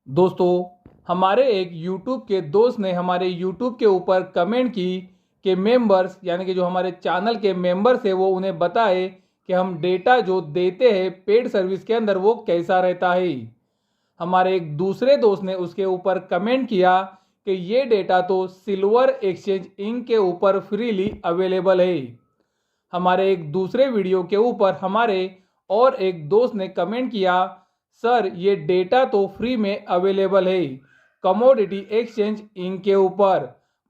दोस्तों, हमारे एक YouTube के दोस्त ने हमारे YouTube के ऊपर कमेंट की कि मेंबर्स यानी कि जो हमारे चैनल के मेंबर्स है वो उन्हें बताए कि हम डेटा जो देते हैं पेड सर्विस के अंदर वो कैसा रहता है। हमारे एक दूसरे दोस्त ने उसके ऊपर कमेंट किया कि ये डेटा तो सिल्वर एक्सचेंज इंक के ऊपर फ्रीली अवेलेबल है। हमारे एक दूसरे वीडियो के ऊपर हमारे और एक दोस्त ने कमेंट किया, सर ये डेटा तो फ्री में अवेलेबल है कमोडिटी एक्सचेंज इंक के ऊपर,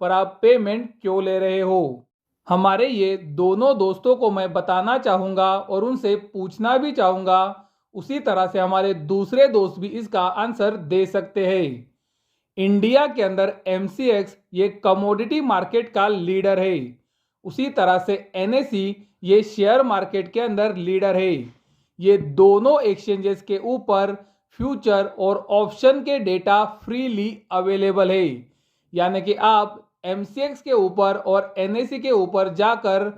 पर आप पेमेंट क्यों ले रहे हो। हमारे ये दोनों दोस्तों को मैं बताना चाहूँगा और उनसे पूछना भी चाहूँगा, उसी तरह से हमारे दूसरे दोस्त भी इसका आंसर दे सकते हैं। इंडिया के अंदर एमसीएक्स ये कमोडिटी मार्केट का लीडर है, उसी तरह से एनएसई ये शेयर मार्केट के अंदर लीडर है। ये दोनों एक्सचेंजेस के ऊपर फ्यूचर और ऑप्शन के डेटा फ्रीली अवेलेबल है, यानी कि आप एमसीएक्स के ऊपर और एनएसई के ऊपर जाकर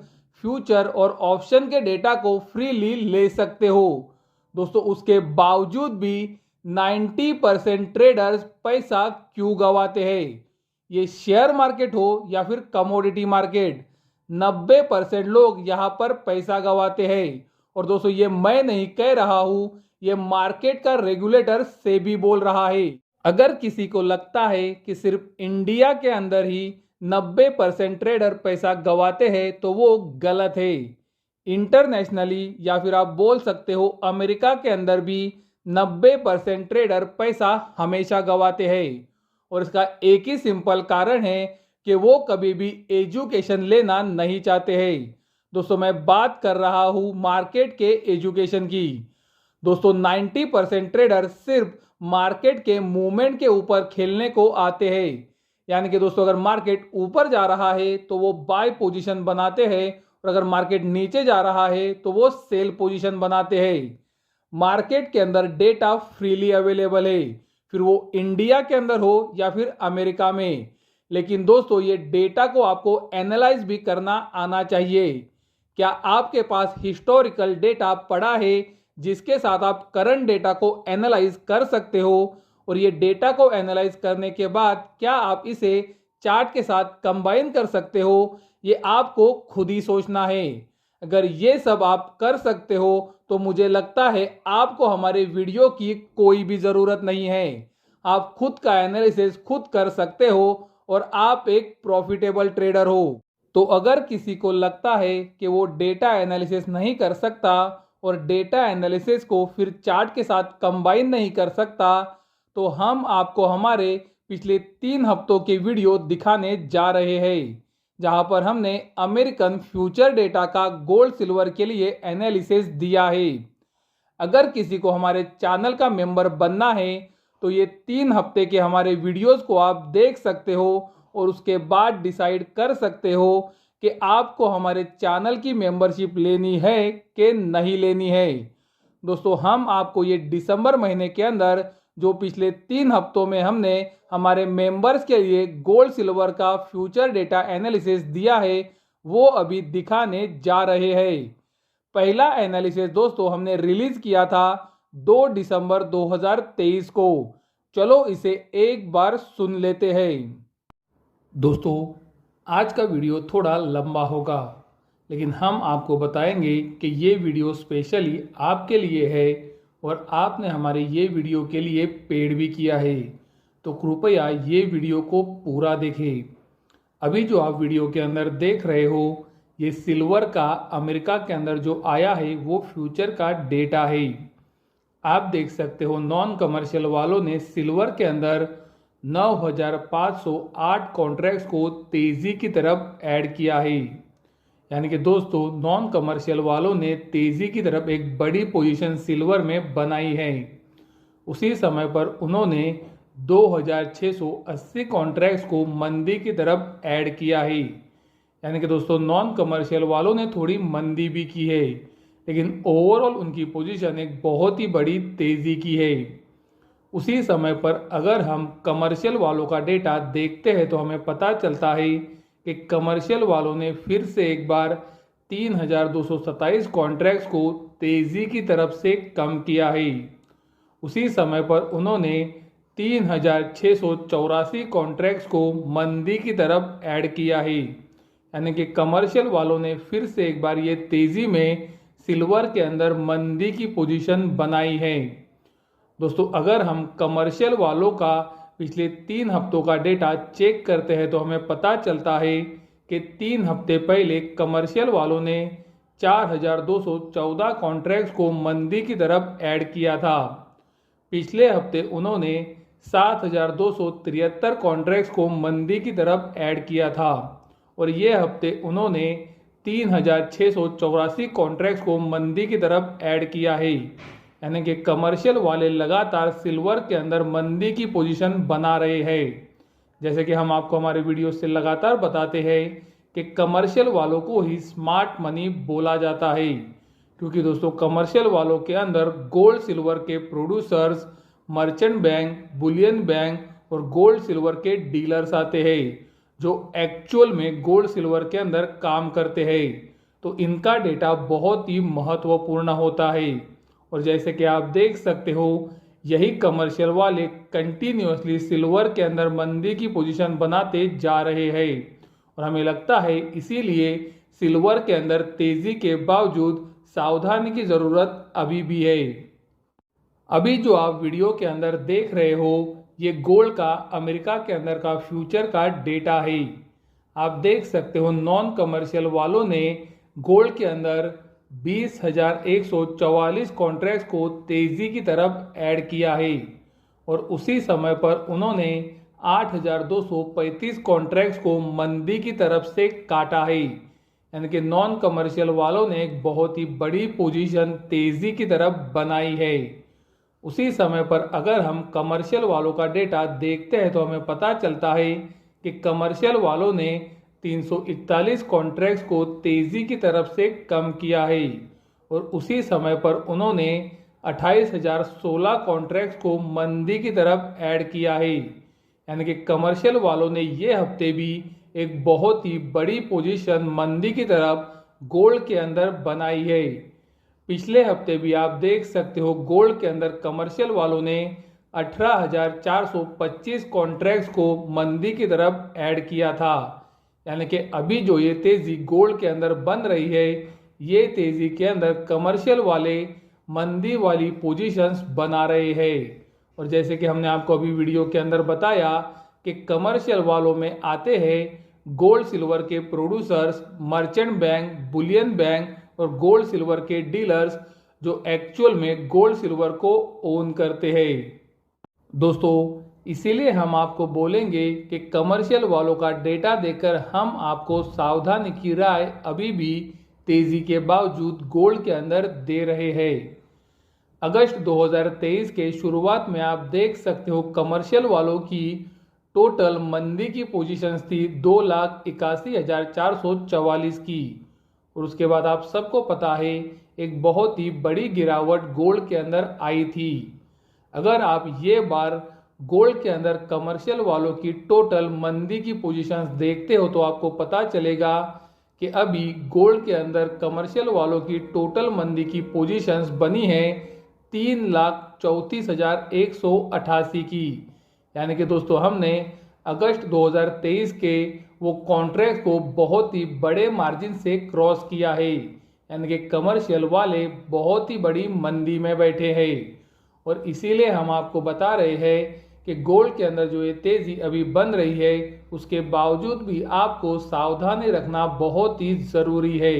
फ्यूचर और ऑप्शन के डेटा को फ्रीली ले सकते हो। दोस्तों, उसके बावजूद भी 90% ट्रेडर्स पैसा क्यों गवाते हैं। ये शेयर मार्केट हो या फिर कमोडिटी मार्केट, 90% लोग यहाँ पर पैसा गवाते हैं। और दोस्तों, ये मैं नहीं कह रहा हूँ, ये मार्केट का रेगुलेटर सेबी बोल रहा है। अगर किसी को लगता है कि सिर्फ इंडिया के अंदर ही 90% ट्रेडर पैसा गवाते हैं तो वो गलत है। इंटरनेशनली या फिर आप बोल सकते हो अमेरिका के अंदर भी 90% ट्रेडर पैसा हमेशा गवाते हैं। और इसका एक ही सिंपल कारण है कि वो कभी भी एजुकेशन लेना नहीं चाहते हैं। दोस्तों, मैं बात कर रहा हूँ मार्केट के एजुकेशन की। दोस्तों, 90% ट्रेडर सिर्फ मार्केट के मूवमेंट के ऊपर खेलने को आते हैं। यानी कि दोस्तों, अगर मार्केट ऊपर जा रहा है तो वो बाय पोजीशन बनाते हैं, और अगर मार्केट नीचे जा रहा है तो वो सेल पोजीशन बनाते हैं। मार्केट के अंदर डेटा फ्रीली अवेलेबल है, फिर वो इंडिया के अंदर हो या फिर अमेरिका में। लेकिन दोस्तों, ये डेटा को आपको एनालाइज भी करना आना चाहिए। क्या आपके पास हिस्टोरिकल डेटा पड़ा है जिसके साथ आप करंट डेटा को एनालाइज कर सकते हो, और ये डेटा को एनालाइज करने के बाद क्या आप इसे चार्ट के साथ कंबाइन कर सकते हो, ये आपको खुद ही सोचना है। अगर ये सब आप कर सकते हो तो मुझे लगता है आपको हमारे वीडियो की कोई भी ज़रूरत नहीं है। आप खुद का एनालिसिस खुद कर सकते हो और आप एक प्रॉफिटेबल ट्रेडर हो। तो अगर किसी को लगता है कि वो डेटा एनालिसिस नहीं कर सकता और डेटा एनालिसिस को फिर चार्ट के साथ कंबाइन नहीं कर सकता, तो हम आपको हमारे पिछले 3 हफ्तों के वीडियो दिखाने जा रहे हैं, जहां पर हमने अमेरिकन फ्यूचर डेटा का गोल्ड सिल्वर के लिए एनालिसिस दिया है। अगर किसी को हमारे चैनल का मेंबर बनना है तो ये 3 हफ्ते के हमारे वीडियोस को आप देख सकते हो और उसके बाद डिसाइड कर सकते हो कि आपको हमारे चैनल की मेंबरशिप लेनी है कि नहीं लेनी है। दोस्तों, हम आपको ये दिसंबर महीने के अंदर जो पिछले 3 हफ्तों में हमने हमारे मेंबर्स के लिए गोल्ड सिल्वर का फ्यूचर डेटा एनालिसिस दिया है वो अभी दिखाने जा रहे हैं। पहला एनालिसिस दोस्तों हमने रिलीज किया था 2 दिसंबर 2023 को। चलो इसे एक बार सुन लेते हैं। दोस्तों, आज का वीडियो थोड़ा लंबा होगा, लेकिन हम आपको बताएंगे कि ये वीडियो स्पेशली आपके लिए है और आपने हमारे ये वीडियो के लिए पेड भी किया है, तो कृपया ये वीडियो को पूरा देखें। अभी जो आप वीडियो के अंदर देख रहे हो ये सिल्वर का अमेरिका के अंदर जो आया है वो फ्यूचर का डेटा है। आप देख सकते हो नॉन कमर्शियल वालों ने सिल्वर के अंदर 9,508 कॉन्ट्रैक्ट्स को तेज़ी की तरफ ऐड किया है। यानी कि दोस्तों, नॉन कमर्शियल वालों ने तेज़ी की तरफ एक बड़ी पोजीशन सिल्वर में बनाई है। उसी समय पर उन्होंने 2,680 कॉन्ट्रैक्ट्स को मंदी की तरफ ऐड किया है। यानी कि दोस्तों, नॉन कमर्शियल वालों ने थोड़ी मंदी भी की है, लेकिन ओवरऑल उनकी पोजीशन एक बहुत ही बड़ी तेज़ी की है। उसी समय पर अगर हम कमर्शियल वालों का डेटा देखते हैं तो हमें पता चलता है कि कमर्शियल वालों ने फिर से एक बार 3,227 कॉन्ट्रैक्ट्स को तेज़ी की तरफ से कम किया है। उसी समय पर उन्होंने 3,684 कॉन्ट्रैक्ट्स को मंदी की तरफ ऐड किया है। यानी कि कमर्शियल वालों ने फिर से एक बार ये तेज़ी में सिल्वर के अंदर मंदी की पोजीशन बनाई है। दोस्तों, अगर हम कमर्शियल वालों का पिछले 3 हफ्तों का डेटा चेक करते हैं तो हमें पता चलता है कि 3 हफ्ते पहले कमर्शियल वालों ने 4,214 कॉन्ट्रैक्ट्स को मंदी की तरफ ऐड किया था। पिछले हफ्ते उन्होंने 7,273 कॉन्ट्रैक्ट्स को मंदी की तरफ ऐड किया था और ये हफ्ते उन्होंने 3,684 कॉन्ट्रैक्ट्स को मंदी की तरफ ऐड किया है। यानी कि कमर्शियल वाले लगातार सिल्वर के अंदर मंदी की पोजीशन बना रहे हैं। जैसे कि हम आपको हमारे वीडियो से लगातार बताते हैं कि कमर्शियल वालों को ही स्मार्ट मनी बोला जाता है, क्योंकि दोस्तों कमर्शियल वालों के अंदर गोल्ड सिल्वर के producers, merchant bank, Boolean bank और गोल्ड सिल्वर के डीलर्स आते हैं जो एक्चुअल में गोल्ड सिल्वर के अंदर काम करते हैं। तो इनका डेटा बहुत ही महत्वपूर्ण होता है और जैसे कि आप देख सकते हो, यही कमर्शियल वाले कंटिन्यूअसली सिल्वर के अंदर मंदी की पोजीशन बनाते जा रहे हैं और हमें लगता है इसीलिए सिल्वर के अंदर तेजी के बावजूद सावधानी की ज़रूरत अभी भी है। अभी जो आप वीडियो के अंदर देख रहे हो, ये गोल्ड का अमेरिका के अंदर का फ्यूचर का डेटा है। आप देख सकते हो नॉन कमर्शियल वालों ने गोल्ड के अंदर 20,144 कॉन्ट्रैक्ट्स को तेजी की तरफ ऐड किया है और उसी समय पर उन्होंने 8,235 कॉन्ट्रैक्ट्स को मंदी की तरफ से काटा है। यानी कि नॉन कमर्शियल वालों ने एक बहुत ही बड़ी पोजीशन तेजी की तरफ बनाई है। उसी समय पर अगर हम कमर्शियल वालों का डेटा देखते हैं तो हमें पता चलता है कि कमर्शियल वालों ने 341 कॉन्ट्रैक्ट्स को तेजी की तरफ से कम किया है और उसी समय पर उन्होंने 28,016 कॉन्ट्रैक्ट्स को मंदी की तरफ ऐड किया है। यानी कि कमर्शियल वालों ने ये हफ्ते भी एक बहुत ही बड़ी पोजीशन मंदी की तरफ गोल्ड के अंदर बनाई है। पिछले हफ्ते भी आप देख सकते हो गोल्ड के अंदर कमर्शियल वालों ने 18,425 कॉन्ट्रैक्ट्स को मंदी की तरफ ऐड किया था। यानी कि अभी जो ये तेज़ी गोल्ड के अंदर बन रही है, ये तेज़ी के अंदर कमर्शियल वाले मंदी वाली पोजीशंस बना रहे हैं और जैसे कि हमने आपको अभी वीडियो के अंदर बताया कि कमर्शियल वालों में आते हैं गोल्ड सिल्वर के producers, merchant bank, Boolean bank और गोल्ड सिल्वर के डीलर्स जो एक्चुअल में गोल्ड सिल्वर को ओन करते हैं। दोस्तों, इसीलिए हम आपको बोलेंगे कि कमर्शियल वालों का डेटा देखकर हम आपको सावधानी की राय अभी भी तेजी के बावजूद गोल्ड के अंदर दे रहे हैं। अगस्त 2023 के शुरुआत में आप देख सकते हो कमर्शियल वालों की टोटल मंदी की पोजीशंस थी 2,81,444 की और उसके बाद आप सबको पता है एक बहुत ही बड़ी गिरावट गोल्ड के अंदर आई थी। अगर आप ये बार गोल्ड के अंदर कमर्शियल वालों की टोटल मंदी की पोजीशंस देखते हो तो आपको पता चलेगा कि अभी गोल्ड के अंदर कमर्शियल वालों की टोटल मंदी की पोजीशंस बनी है 3,34,188 की। यानी कि दोस्तों हमने अगस्त 2023 के वो कॉन्ट्रैक्ट को बहुत ही बड़े मार्जिन से क्रॉस किया है। यानी कि कमर्शियल वाले बहुत ही बड़ी मंदी में बैठे हैं और इसीलिए हम आपको बता रहे हैं कि गोल्ड के अंदर जो ये तेज़ी अभी बन रही है उसके बावजूद भी आपको सावधानी रखना बहुत ही ज़रूरी है।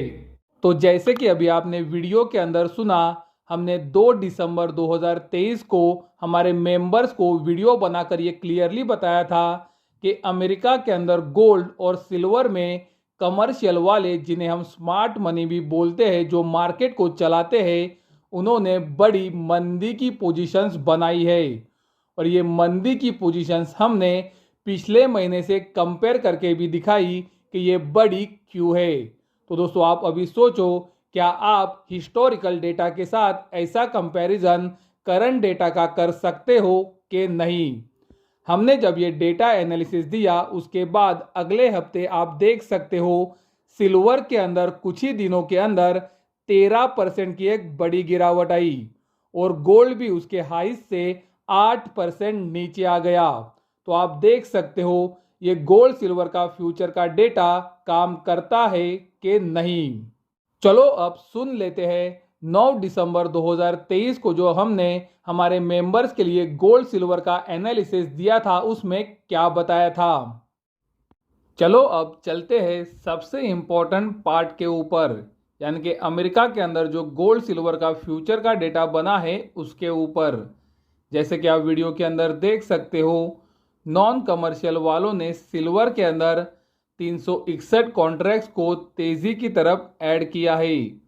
तो जैसे कि अभी आपने वीडियो के अंदर सुना, हमने 2 दिसंबर 2023 को हमारे मेंबर्स को वीडियो बनाकर ये क्लियरली बताया था कि अमेरिका के अंदर गोल्ड और सिल्वर में कमर्शियल वाले, जिन्हें हम स्मार्ट मनी भी बोलते हैं, जो मार्केट को चलाते हैं, उन्होंने बड़ी मंदी की पोजीशंस बनाई है और ये मंदी की पोजीशंस हमने पिछले महीने से कंपेयर करके भी दिखाई कि ये बड़ी क्यों है। तो दोस्तों आप अभी सोचो, क्या आप हिस्टोरिकल डेटा के साथ ऐसा कंपैरिजन करंट डेटा का कर सकते हो कि नहीं। हमने जब ये डेटा एनालिसिस दिया उसके बाद अगले हफ्ते आप देख सकते हो सिल्वर के अंदर कुछ ही दिनों के अंदर 13% की एक बड़ी गिरावट आई और गोल्ड भी उसके हाई से 8% नीचे आ गया। तो आप देख सकते हो ये गोल्ड सिल्वर का फ्यूचर का डेटा काम करता है कि नहीं। चलो अब सुन लेते हैं 9 दिसंबर 2023 को जो हमने हमारे मेंबर्स के लिए गोल्ड सिल्वर का एनालिसिस दिया था उसमें क्या बताया था। चलो अब चलते हैं सबसे इम्पोर्टेंट पार्ट के ऊपर, यानी कि अमेरिका के अंदर जो गोल्ड सिल्वर का फ्यूचर का डेटा बना है उसके ऊपर। जैसे कि आप वीडियो के अंदर देख सकते हो, नॉन कमर्शियल वालों ने सिल्वर के अंदर 361 कॉन्ट्रैक्ट्स को तेजी की तरफ ऐड किया है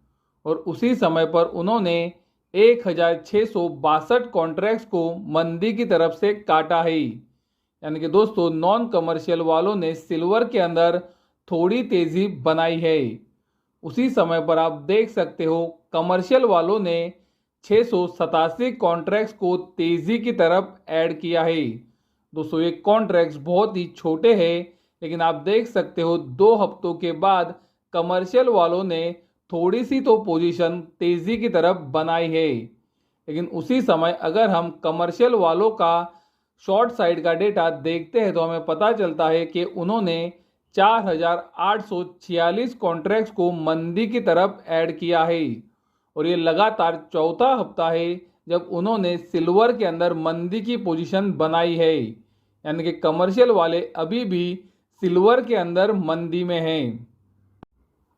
और उसी समय पर उन्होंने 1662 कॉन्ट्रैक्ट्स को मंदी की तरफ से काटा है। यानी कि दोस्तों नॉन कमर्शियल वालों ने सिल्वर के अंदर थोड़ी तेजी बनाई है। उसी समय पर आप देख सकते हो कमर्शियल वालों ने 687 कॉन्ट्रैक्ट्स को तेजी की तरफ ऐड किया है। दोस्तों ये कॉन्ट्रैक्ट्स बहुत ही छोटे हैं, लेकिन आप देख सकते हो 2 हफ्तों के बाद कमर्शियल वालों ने थोड़ी सी तो पोजीशन तेजी की तरफ बनाई है। लेकिन उसी समय अगर हम कमर्शियल वालों का शॉर्ट साइड का डेटा देखते हैं तो हमें पता चलता है कि उन्होंने 4846 कॉन्ट्रैक्ट्स को मंदी की तरफ ऐड किया है और ये लगातार चौथा हफ्ता है जब उन्होंने सिल्वर के अंदर मंदी की पोजीशन बनाई है। यानी कि कमर्शियल वाले अभी भी सिल्वर के अंदर मंदी में हैं।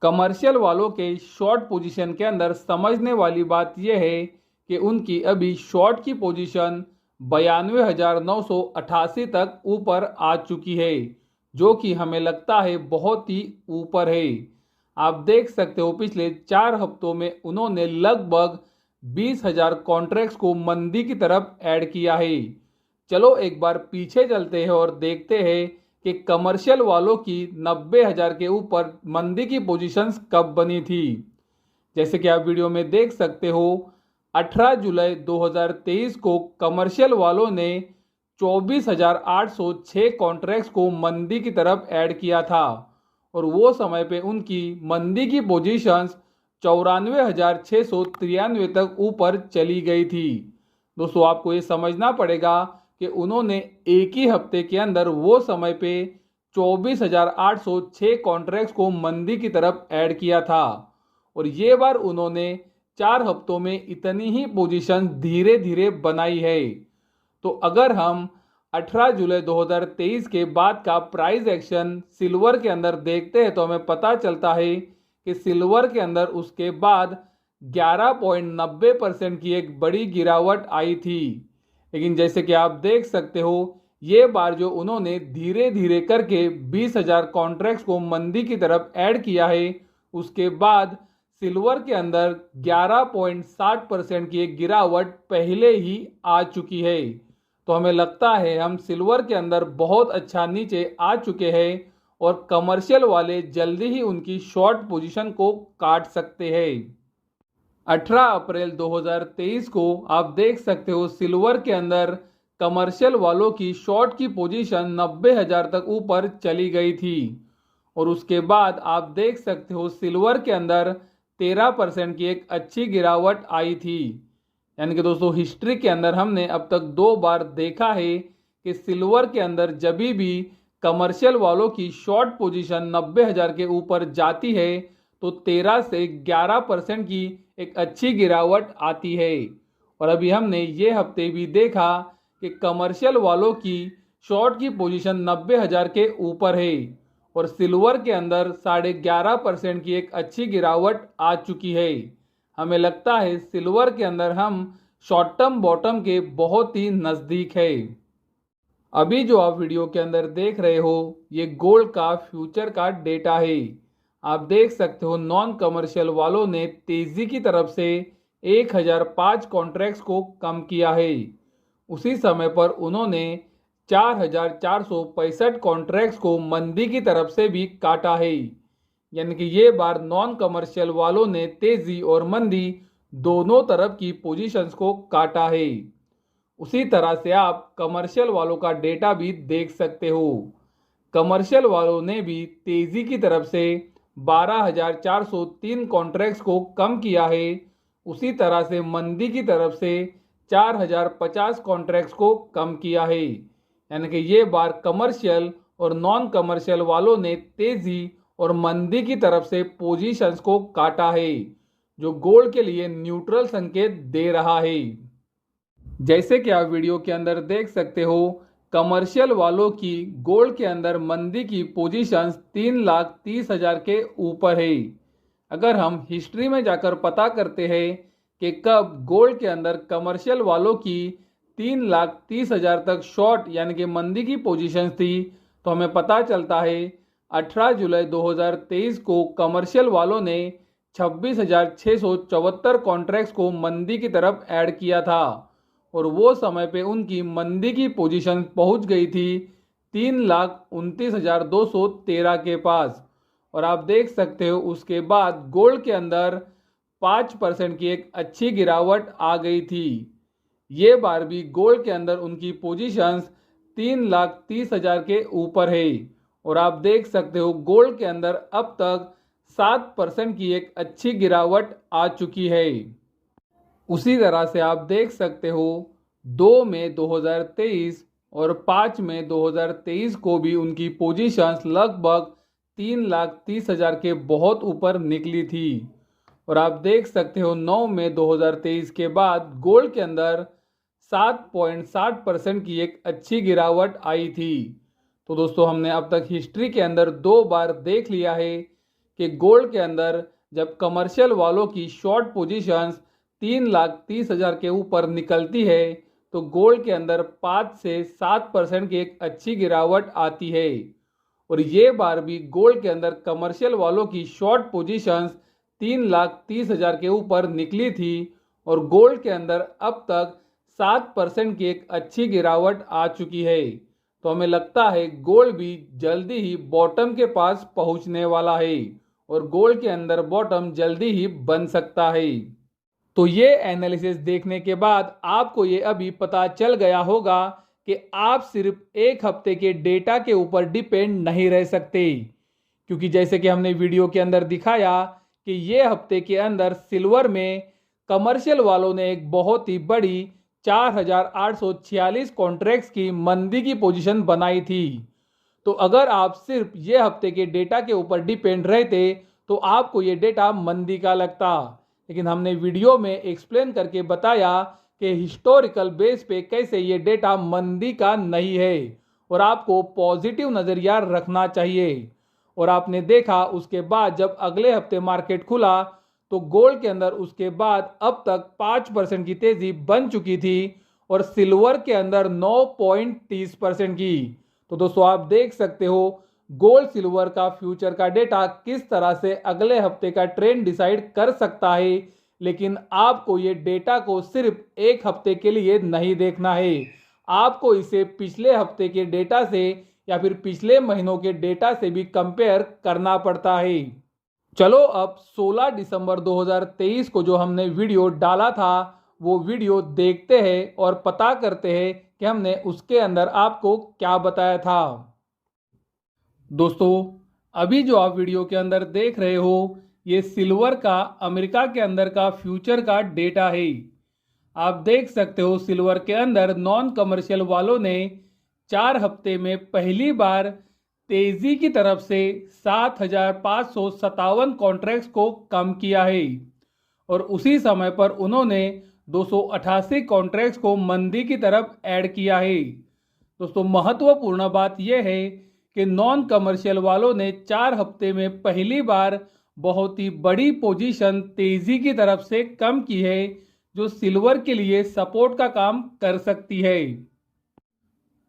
कमर्शियल वालों के शॉर्ट पोजीशन के अंदर समझने वाली बात यह है कि उनकी अभी शॉर्ट की पोजीशन 92,988 तक ऊपर आ चुकी है, जो कि हमें लगता है बहुत ही ऊपर है। आप देख सकते हो पिछले 4 हफ्तों में उन्होंने लगभग 20,000 कॉन्ट्रैक्ट्स को मंदी की तरफ ऐड किया है। चलो एक बार पीछे चलते हैं और देखते हैं कि कमर्शियल वालों की 90,000 के ऊपर मंदी की पोजीशंस कब बनी थी। जैसे कि आप वीडियो में देख सकते हो 18 जुलाई 2023 को कमर्शियल वालों ने 24,806 कॉन्ट्रैक्ट्स को मंदी की तरफ ऐड किया था और वो समय पे उनकी मंदी की पोजीशंस 94,693 तक ऊपर चली गई थी। दोस्तों आपको ये समझना पड़ेगा कि उन्होंने एक ही हफ्ते के अंदर वो समय पे 24,806 कॉन्ट्रैक्ट्स को मंदी की तरफ ऐड किया था और ये बार उन्होंने 4 हफ्तों में इतनी ही पोजीशन धीरे धीरे बनाई है। तो अगर हम 18 जुलाई 2023 के बाद का प्राइस एक्शन सिल्वर के अंदर देखते हैं तो हमें पता चलता है कि सिल्वर के अंदर उसके बाद 11.90% की एक बड़ी गिरावट आई थी। लेकिन जैसे कि आप देख सकते हो ये बार जो उन्होंने धीरे धीरे करके 20,000 कॉन्ट्रैक्ट्स को मंदी की तरफ ऐड किया है उसके बाद सिल्वर के अंदर 11.60% की एक गिरावट पहले ही आ चुकी है। तो हमें लगता है हम सिल्वर के अंदर बहुत अच्छा नीचे आ चुके हैं और कमर्शियल वाले जल्दी ही उनकी शॉर्ट पोजीशन को काट सकते हैं। 18 अप्रैल 2023 को आप देख सकते हो सिल्वर के अंदर कमर्शियल वालों की शॉर्ट की पोजीशन 90,000 तक ऊपर चली गई थी और उसके बाद आप देख सकते हो सिल्वर के अंदर 13% की एक अच्छी गिरावट आई थी। यानी कि दोस्तों हिस्ट्री के अंदर हमने अब तक 2 बार देखा है कि सिल्वर के अंदर जब भी कमर्शियल वालों की शॉर्ट पोजीशन 90,000 के ऊपर जाती है तो 13 से 11% की एक अच्छी गिरावट आती है और अभी हमने ये हफ्ते भी देखा कि कमर्शियल वालों की शॉर्ट की पोजीशन 90,000 के ऊपर है और सिल्वर के अंदर 11.5% की एक अच्छी गिरावट आ चुकी है। हमें लगता है सिल्वर के अंदर हम शॉर्ट टर्म बॉटम के बहुत ही नज़दीक है। अभी जो आप वीडियो के अंदर देख रहे हो ये गोल्ड का फ्यूचर का डेटा है। आप देख सकते हो नॉन कमर्शियल वालों ने तेजी की तरफ से 1005 कॉन्ट्रैक्ट्स को कम किया है। उसी समय पर उन्होंने 4,465 कॉन्ट्रैक्ट्स को मंदी की तरफ से भी काटा है। यानी कि ये बार नॉन कमर्शियल वालों ने तेजी और मंदी दोनों तरफ की पोजीशंस को काटा है। उसी तरह से आप कमर्शियल वालों का डेटा भी देख सकते हो। कमर्शियल वालों ने भी तेजी की तरफ से 12,403 कॉन्ट्रैक्ट्स को कम किया है। उसी तरह से मंदी की तरफ से 4050 कॉन्ट्रैक्ट्स को कम किया है। यानी कि ये बार कमर्शियल और नॉन कमर्शियल वालों ने तेजी और मंदी की तरफ से पोजीशंस को काटा है, जो गोल्ड के लिए न्यूट्रल संकेत दे रहा है। जैसे कि आप वीडियो के अंदर देख सकते हो, कमर्शियल वालों की गोल्ड के अंदर मंदी की पोजीशंस 3,30,000 के ऊपर है। अगर हम हिस्ट्री में जाकर पता करते हैं कि कब गोल्ड के अंदर कमर्शियल वालों की 3,30,000 तक शॉर्ट यानी कि मंदी की पोजीशंस थी, तो हमें पता चलता है 18 जुलाई 2023 को कमर्शियल वालों ने 26,674 कॉन्ट्रैक्ट्स को मंदी की तरफ ऐड किया था और वो समय पे उनकी मंदी की पोजीशन पहुंच गई थी 3,29,213 के पास। और आप देख सकते हो उसके बाद गोल्ड के अंदर 5% की एक अच्छी गिरावट आ गई थी। ये बार भी गोल्ड के अंदर उनकी पोजीशंस 3,30,000 के ऊपर है और आप देख सकते हो गोल्ड के अंदर अब तक 7% की एक अच्छी गिरावट आ चुकी है। उसी तरह से आप देख सकते हो 2 मई 2023 और 5 मई 2023 को भी उनकी पोजीशंस लगभग 3,30,000 के बहुत ऊपर निकली थी और आप देख सकते हो 9 मई 2023 के बाद गोल्ड के अंदर 7.60% की एक अच्छी गिरावट आई थी। तो दोस्तों, हमने अब तक हिस्ट्री के अंदर 2 बार देख लिया है कि गोल्ड के अंदर जब कमर्शियल वालों की शॉर्ट पोजीशंस 3,30,000 के ऊपर निकलती है तो गोल्ड के अंदर 5 से 7% की एक अच्छी गिरावट आती है और ये बार भी गोल्ड के अंदर कमर्शियल वालों की शॉर्ट पोजीशंस 3,30,000 के ऊपर निकली थी और गोल्ड के अंदर अब तक 7% की एक अच्छी गिरावट आ चुकी है। तो हमें लगता है गोल्ड भी जल्दी ही बॉटम के पास पहुंचने वाला है और गोल्ड के अंदर बॉटम जल्दी ही बन सकता है। तो ये एनालिसिस देखने के बाद आपको ये अभी पता चल गया होगा कि आप सिर्फ एक हफ्ते के डेटा के ऊपर डिपेंड नहीं रह सकते, क्योंकि जैसे कि हमने वीडियो के अंदर दिखाया कि ये हफ्ते के अंदर सिल्वर में कमर्शियल वालों ने एक बहुत ही बड़ी 4,846 कॉन्ट्रैक्ट्स की मंदी की पोजीशन बनाई थी। तो अगर आप सिर्फ ये हफ्ते के डेटा के ऊपर डिपेंड रहते तो आपको ये डेटा मंदी का लगता, लेकिन हमने वीडियो में एक्सप्लेन करके बताया कि हिस्टोरिकल बेस पे कैसे ये डेटा मंदी का नहीं है और आपको पॉजिटिव नज़रिया रखना चाहिए। और आपने देखा उसके बाद जब अगले हफ्ते मार्केट खुला तो गोल्ड के अंदर उसके बाद अब तक 5% की तेजी बन चुकी थी और सिल्वर के अंदर 9.30% की। तो दोस्तों, आप देख सकते हो गोल्ड सिल्वर का फ्यूचर का डेटा किस तरह से अगले हफ्ते का ट्रेंड डिसाइड कर सकता है, लेकिन आपको ये डेटा को सिर्फ एक हफ्ते के लिए नहीं देखना है, आपको इसे पिछले हफ्ते के डेटा से या फिर पिछले महीनों के डेटा से भी कंपेयर करना पड़ता है। चलो अब 16 दिसंबर 2023 को जो हमने वीडियो डाला था वो वीडियो देखते हैं और पता करते हैं कि हमने उसके अंदर आपको क्या बताया था। दोस्तों, अभी जो आप वीडियो के अंदर देख रहे हो ये सिल्वर का अमेरिका के अंदर का फ्यूचर का डेटा है। आप देख सकते हो सिल्वर के अंदर नॉन कमर्शियल वालों ने 4 हफ्ते में पहली बार तेजी की तरफ से 7,557 कॉन्ट्रैक्ट्स को कम किया है और उसी समय पर उन्होंने 288 कॉन्ट्रैक्ट्स को मंदी की तरफ ऐड किया है। दोस्तों, महत्वपूर्ण बात यह है कि नॉन कमर्शियल वालों ने 4 हफ्ते में पहली बार बहुत ही बड़ी पोजीशन तेजी की तरफ से कम की है, जो सिल्वर के लिए सपोर्ट का काम कर सकती है।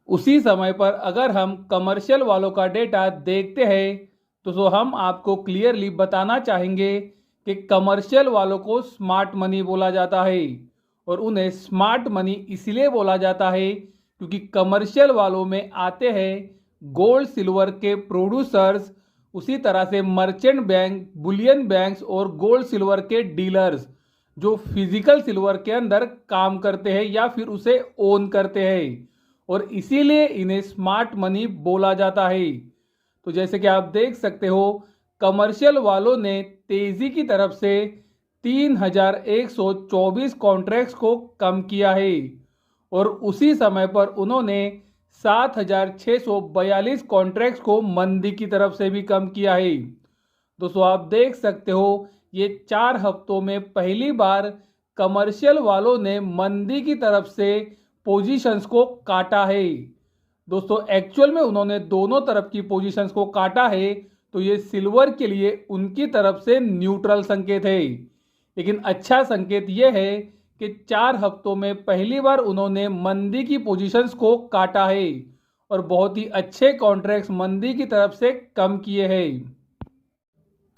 उसी समय पर अगर हम कमर्शियल वालों का डेटा देखते हैं तो हम आपको क्लियरली बताना चाहेंगे कि कमर्शियल वालों को स्मार्ट मनी बोला जाता है और उन्हें स्मार्ट मनी इसलिए बोला जाता है क्योंकि कमर्शियल वालों में आते हैं गोल्ड सिल्वर के प्रोड्यूसर्स, उसी तरह से मर्चेंट बैंक, बुलियन बैंक्स और गोल्ड सिल्वर के डीलर्स जो फिजिकल सिल्वर के अंदर काम करते हैं या फिर उसे ओन करते हैं और इसीलिए इन्हें स्मार्ट मनी बोला जाता है। तो जैसे कि आप देख सकते हो कमर्शियल वालों ने तेजी की तरफ से 3,124 कॉन्ट्रैक्ट्स को कम किया है और उसी समय पर उन्होंने 7,642 कॉन्ट्रैक्ट्स को मंदी की तरफ से भी कम किया है। दोस्तों आप देख सकते हो ये 4 हफ्तों में पहली बार कमर्शियल वालों ने मंदी की तरफ से पोजीशंस को काटा है। दोस्तों एक्चुअल में उन्होंने दोनों तरफ की पोजीशंस को काटा है, तो ये सिल्वर के लिए उनकी तरफ से न्यूट्रल संकेत है। लेकिन अच्छा संकेत ये है कि 4 हफ्तों में पहली बार उन्होंने मंदी की पोजीशंस को काटा है और बहुत ही अच्छे कॉन्ट्रैक्ट्स मंदी की तरफ से कम किए हैं।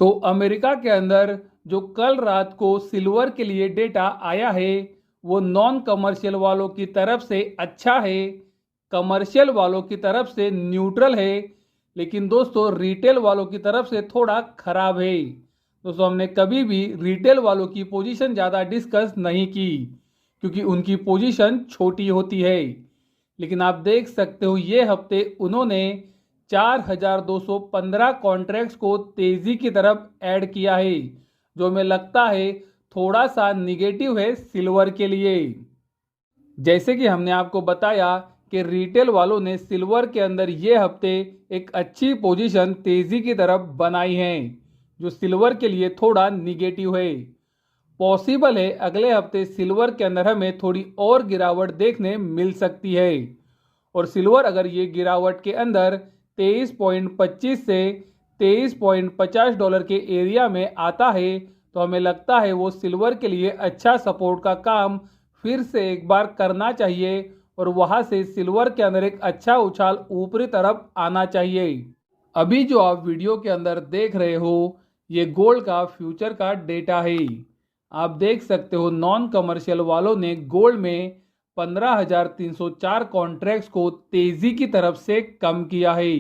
तो अमेरिका के अंदर जो कल रात को सिल्वर के लिए डेटा आया है वो नॉन कमर्शियल वालों की तरफ से अच्छा है, कमर्शियल वालों की तरफ से न्यूट्रल है, लेकिन दोस्तों रिटेल वालों की तरफ से थोड़ा खराब है। दोस्तों हमने कभी भी रिटेल वालों की पोजीशन ज़्यादा डिस्कस नहीं की क्योंकि उनकी पोजीशन छोटी होती है। लेकिन आप देख सकते हो ये हफ्ते उन्होंने 4,215 कॉन्ट्रैक्ट्स को तेज़ी की तरफ ऐड किया है, जो हमें लगता है थोड़ा सा निगेटिव है सिल्वर के लिए। जैसे कि हमने आपको बताया कि रिटेल वालों ने सिल्वर के अंदर ये हफ्ते एक अच्छी पोजीशन तेज़ी की तरफ बनाई है, जो सिल्वर के लिए थोड़ा निगेटिव है। पॉसिबल है अगले हफ्ते सिल्वर के अंदर हमें थोड़ी और गिरावट देखने मिल सकती है और सिल्वर अगर ये गिरावट के अंदर 23.25 से 23.50 डॉलर के एरिया में आता है तो हमें लगता है वो सिल्वर के लिए अच्छा सपोर्ट का काम फिर से एक बार करना चाहिए और वहाँ से सिल्वर के अंदर एक अच्छा उछाल ऊपरी तरफ आना चाहिए। अभी जो आप वीडियो के अंदर देख रहे हो ये गोल्ड का फ्यूचर का डेटा है। आप देख सकते हो नॉन कमर्शियल वालों ने गोल्ड में 15,304 कॉन्ट्रैक्ट्स को तेजी की तरफ से कम किया है।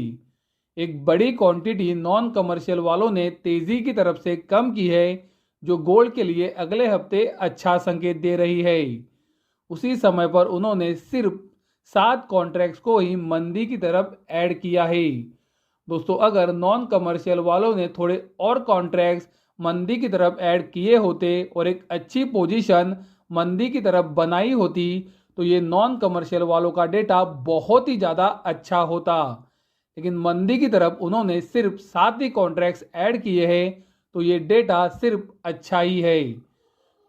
एक बड़ी क्वांटिटी नॉन कमर्शियल वालों ने तेजी की तरफ से कम की है, जो गोल्ड के लिए अगले हफ्ते अच्छा संकेत दे रही है। उसी समय पर उन्होंने सिर्फ 7 कॉन्ट्रैक्ट्स को ही मंदी की तरफ ऐड किया है। दोस्तों अगर नॉन कमर्शियल वालों ने थोड़े और कॉन्ट्रैक्ट्स मंदी की तरफ ऐड किए होते और एक अच्छी पोजीशन मंदी की तरफ बनाई होती तो ये नॉन कमर्शियल वालों का डेटा बहुत ही ज़्यादा अच्छा होता। लेकिन मंदी की तरफ उन्होंने सिर्फ 7 ही कॉन्ट्रैक्ट्स ऐड किए हैं, तो ये डेटा सिर्फ अच्छा ही है।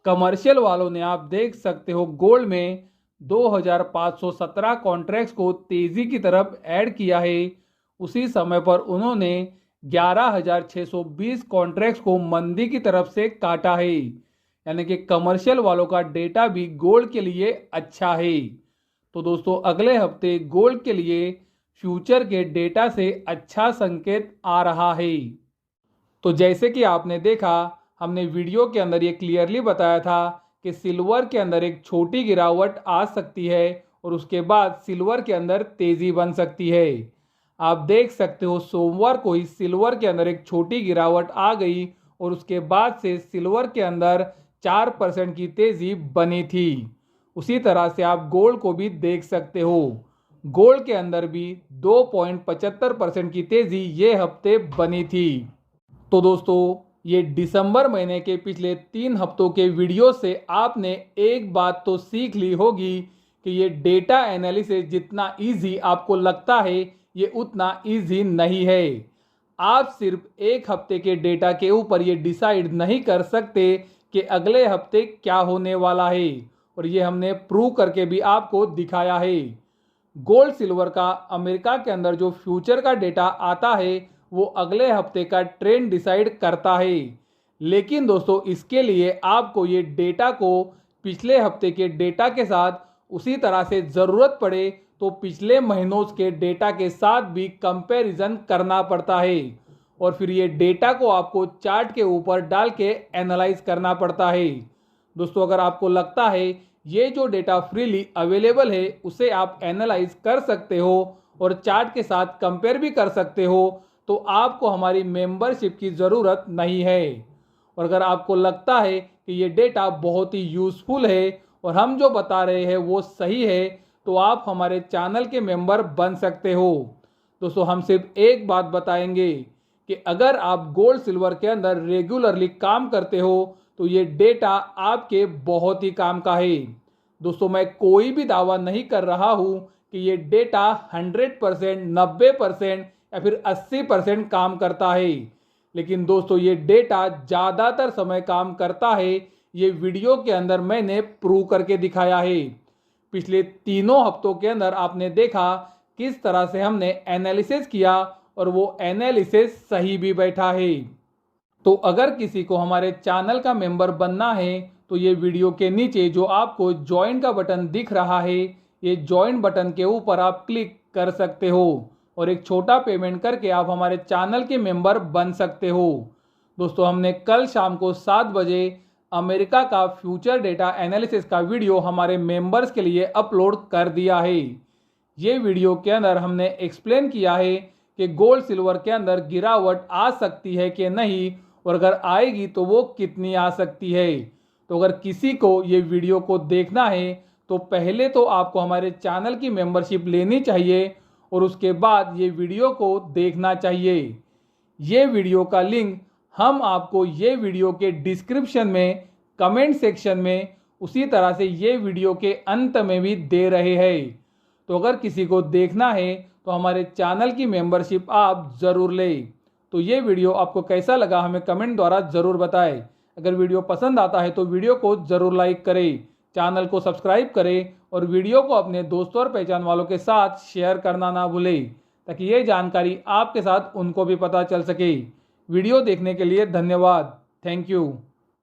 कमर्शियल वालों ने आप देख सकते हो गोल्ड में 2,517 कॉन्ट्रैक्ट्स को तेज़ी की तरफ ऐड किया है। उसी समय पर उन्होंने 11,620 कॉन्ट्रैक्ट्स को मंदी की तरफ से काटा है, यानी कि कमर्शियल वालों का डेटा भी गोल्ड के लिए अच्छा है। तो दोस्तों अगले हफ्ते गोल्ड के लिए फ्यूचर के डेटा से अच्छा संकेत आ रहा है। तो जैसे कि आपने देखा हमने वीडियो के अंदर ये क्लियरली बताया था कि सिल्वर के अंदर एक छोटी गिरावट आ सकती है और उसके बाद सिल्वर के अंदर तेज़ी बन सकती है। आप देख सकते हो सोमवार को ही सिल्वर के अंदर एक छोटी गिरावट आ गई और उसके बाद से सिल्वर के अंदर 4% की तेज़ी बनी थी। उसी तरह से आप गोल्ड को भी देख सकते हो, गोल्ड के अंदर भी 2.75% की तेज़ी ये हफ्ते बनी थी। तो दोस्तों ये दिसंबर महीने के पिछले 3 हफ्तों के वीडियो से आपने एक बात तो सीख ली होगी कि ये डेटा एनालिसिस जितना इजी आपको लगता है ये उतना इजी नहीं है। आप सिर्फ एक हफ्ते के डेटा के ऊपर ये डिसाइड नहीं कर सकते कि अगले हफ्ते क्या होने वाला है, और ये हमने प्रूव करके भी आपको दिखाया है। गोल्ड सिल्वर का अमेरिका के अंदर जो फ्यूचर का डेटा आता है वो अगले हफ्ते का ट्रेंड डिसाइड करता है, लेकिन दोस्तों इसके लिए आपको ये डेटा को पिछले हफ्ते के डेटा के साथ उसी तरह से ज़रूरत पड़े तो पिछले महीनों के डेटा के साथ भी कंपैरिजन करना पड़ता है और फिर ये डेटा को आपको चार्ट के ऊपर डाल के एनालाइज करना पड़ता है। दोस्तों अगर आपको लगता है ये जो डेटा फ्रीली अवेलेबल है उसे आप एनालाइज कर सकते हो और चार्ट के साथ कंपेयर भी कर सकते हो तो आपको हमारी मेंबरशिप की ज़रूरत नहीं है। और अगर आपको लगता है कि ये डेटा बहुत ही यूज़फुल है और हम जो बता रहे हैं वो सही है तो आप हमारे चैनल के मेंबर बन सकते हो। दोस्तों हम सिर्फ एक बात बताएंगे कि अगर आप गोल्ड सिल्वर के अंदर रेगुलरली काम करते हो तो ये डेटा आपके बहुत ही काम का है। दोस्तों, मैं कोई भी दावा नहीं कर रहा हूँ कि ये डेटा 100%, 90% या फिर 80% काम करता है, लेकिन दोस्तों ये डेटा ज़्यादातर समय काम करता है। ये वीडियो के अंदर मैंने प्रूव करके दिखाया है। पिछले 3 हफ्तों के अंदर आपने देखा किस तरह से हमने एनालिसिस किया और वो एनालिसिस सही भी बैठा है। तो अगर किसी को हमारे चैनल का मेंबर बनना है तो ये वीडियो के नीचे जो आपको ज्वाइन का बटन दिख रहा है, ये ज्वाइन बटन के ऊपर आप क्लिक कर सकते हो और एक छोटा पेमेंट करके आप हमारे चैनल के मेंबर बन सकते हो। दोस्तों, हमने कल शाम को 7 बजे अमेरिका का फ्यूचर डेटा एनालिसिस का वीडियो हमारे मेंबर्स के लिए अपलोड कर दिया है। ये वीडियो के अंदर हमने एक्सप्लेन किया है कि गोल्ड सिल्वर के अंदर गिरावट आ सकती है कि नहीं, और अगर आएगी तो वो कितनी आ सकती है। तो अगर किसी को ये वीडियो को देखना है तो पहले तो आपको हमारे चैनल की मेंबरशिप लेनी चाहिए और उसके बाद ये वीडियो को देखना चाहिए। ये वीडियो का लिंक हम आपको ये वीडियो के डिस्क्रिप्शन में, कमेंट सेक्शन में, उसी तरह से ये वीडियो के अंत में भी दे रहे हैं। तो अगर किसी को देखना है तो हमारे चैनल की मेंबरशिप आप ज़रूर लें। तो ये वीडियो आपको कैसा लगा हमें कमेंट द्वारा ज़रूर बताएं। अगर वीडियो पसंद आता है तो वीडियो को ज़रूर लाइक करें, चैनल को सब्सक्राइब करें और वीडियो को अपने दोस्तों और पहचान वालों के साथ शेयर करना ना भूलें, ताकि ये जानकारी आपके साथ उनको भी पता चल सके। वीडियो देखने के लिए धन्यवाद। Thank you.